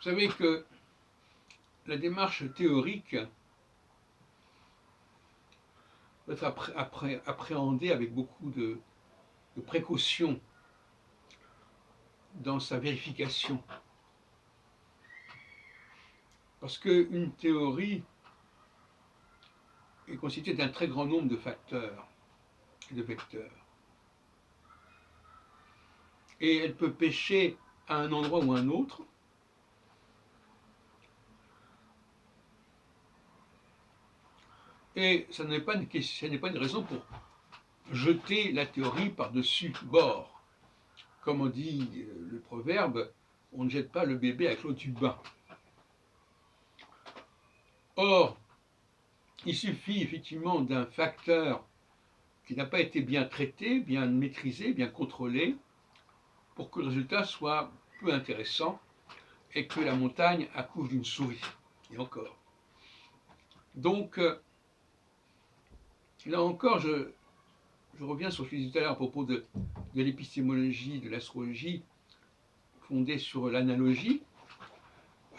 savez que la démarche théorique doit être appréhendée avec beaucoup de précaution dans sa vérification. Parce qu'une théorie est constituée d'un très grand nombre de facteurs et de vecteurs. Et elle peut pêcher à un endroit ou à un autre. Et ça n'est pas une raison pour jeter la théorie par-dessus bord. Comme on dit le proverbe, on ne jette pas le bébé avec l'eau du bain. Or, il suffit effectivement d'un facteur qui n'a pas été bien traité, bien maîtrisé, bien contrôlé, pour que le résultat soit peu intéressant et que la montagne accouche d'une souris. Et encore. Donc, là encore, je reviens sur ce que je disais tout à l'heure à propos de l'épistémologie, de l'astrologie, fondée sur l'analogie.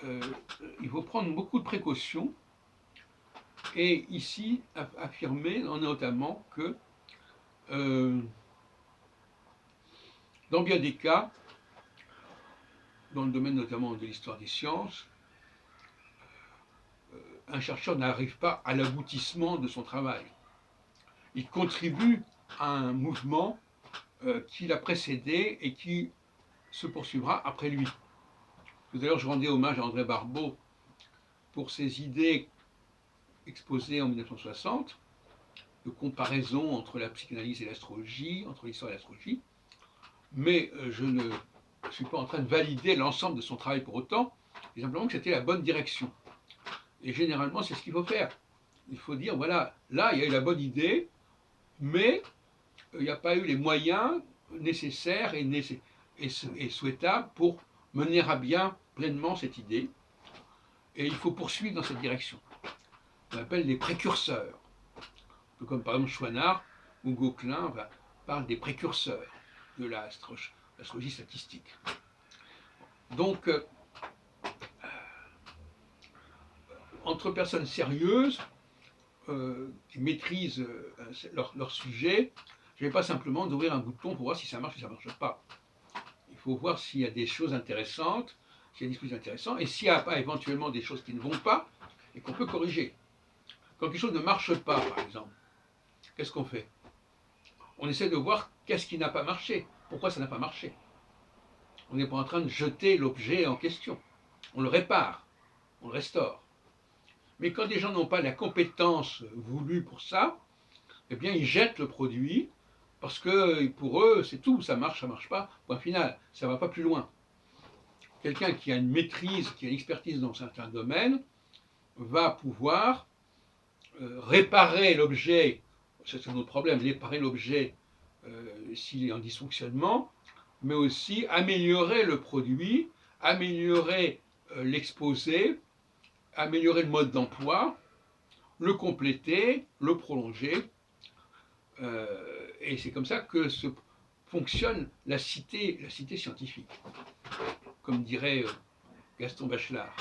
Il faut prendre beaucoup de précautions et ici affirmer notamment que dans bien des cas, dans le domaine notamment de l'histoire des sciences, un chercheur n'arrive pas à l'aboutissement de son travail. Il contribue à un mouvement qui l'a précédé et qui se poursuivra après lui. Tout à l'heure, je rendais hommage à André Barbeau pour ses idées exposées en 1960, de comparaison entre la psychanalyse et l'astrologie, entre l'histoire et l'astrologie, mais je ne suis pas en train de valider l'ensemble de son travail pour autant, mais simplement que c'était la bonne direction. Et généralement, c'est ce qu'il faut faire. Il faut dire, voilà, là, il y a eu la bonne idée, mais il n'y a pas eu les moyens nécessaires et souhaitables pour mener à bien pleinement cette idée. Et il faut poursuivre dans cette direction. On appelle les précurseurs. Comme par exemple Chouinard ou Gauquelin parlent des précurseurs de l'astrologie statistique. Donc, entre personnes sérieuses qui maîtrisent leur sujet, je ne vais pas simplement d'ouvrir un bouton pour voir si ça marche ou si ça ne marche pas. Il faut voir s'il y a des choses intéressantes, s'il y a des discussions intéressantes, et s'il n'y a pas éventuellement des choses qui ne vont pas et qu'on peut corriger. Quand quelque chose ne marche pas, par exemple, qu'est-ce qu'on fait? On essaie de voir qu'est-ce qui n'a pas marché, pourquoi ça n'a pas marché. On n'est pas en train de jeter l'objet en question. On le répare, on le restaure. Mais quand des gens n'ont pas la compétence voulue pour ça, eh bien ils jettent le produit parce que pour eux c'est tout, ça marche pas, point final, ça ne va pas plus loin. Quelqu'un qui a une maîtrise, qui a une expertise dans certains domaines, va pouvoir réparer l'objet, c'est un autre problème, réparer l'objet s'il est en dysfonctionnement, mais aussi améliorer le produit, améliorer l'exposé, améliorer le mode d'emploi, le compléter, le prolonger. Et c'est comme ça que fonctionne la cité scientifique, comme dirait Gaston Bachelard.